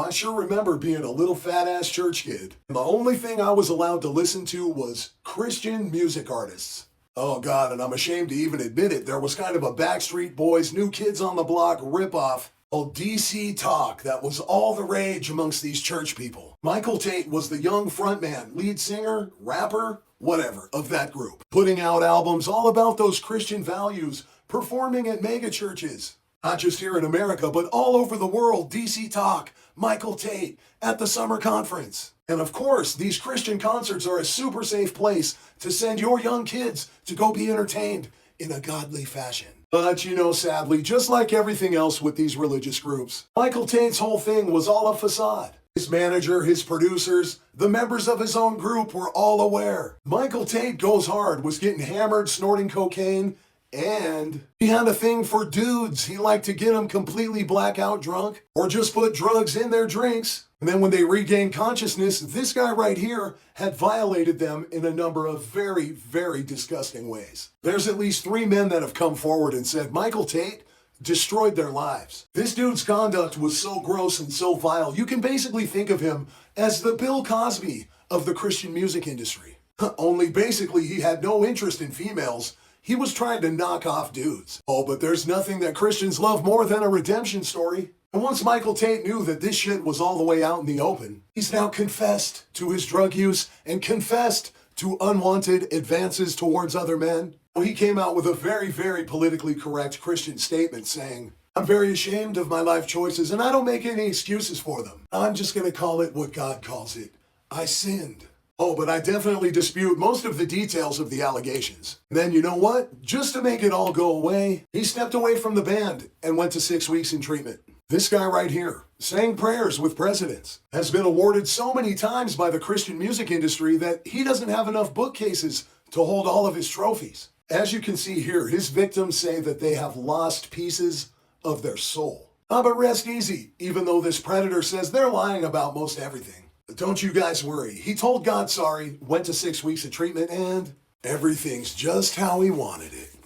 I sure remember being a little fat-ass church kid, and the only thing I was allowed to listen to was Christian music artists. Oh god, and I'm ashamed to even admit it, there was kind of a Backstreet Boys, New Kids on the Block ripoff called DC Talk that was all the rage amongst these church people. Michael Tate was the young frontman, lead singer, rapper, whatever, of that group, putting out albums all about those Christian values, performing at mega churches. Not just here in America, but all over the world. DC Talk, Michael Tate, at the summer conference. And of course, these Christian concerts are a super safe place to send your young kids to go be entertained in a godly fashion. But you know, sadly, just like everything else with these religious groups, Michael Tate's whole thing was all a facade. His manager, his producers, the members of his own group were all aware. Michael Tate Goes Hard was getting hammered, snorting cocaine, and he had a thing for dudes. He liked to get them completely blackout drunk or just put drugs in their drinks. And then when they regained consciousness, this guy right here had violated them in a number of very, very disgusting ways. There's at least 3 men that have come forward and said Michael Tate destroyed their lives. This dude's conduct was so gross and so vile, you can basically think of him as the Bill Cosby of the Christian music industry. Only basically he had no interest in females. He was trying to knock off dudes. Oh, but there's nothing that Christians love more than a redemption story. And once Michael Tate knew that this shit was all the way out in the open, he's now confessed to his drug use and confessed to unwanted advances towards other men. Well, he came out with a very, very politically correct Christian statement saying, "I'm very ashamed of my life choices and I don't make any excuses for them. I'm just gonna call it what God calls it. I sinned." Oh, but I definitely dispute most of the details of the allegations. Then you know what? Just to make it all go away, he stepped away from the band and went to 6 weeks in treatment. This guy right here, saying prayers with presidents, has been awarded so many times by the Christian music industry that he doesn't have enough bookcases to hold all of his trophies. As you can see here, his victims say that they have lost pieces of their soul. But rest easy, even though this predator says they're lying about most everything. Don't you guys worry. He told God sorry, went to 6 weeks of treatment, and everything's just how he wanted it.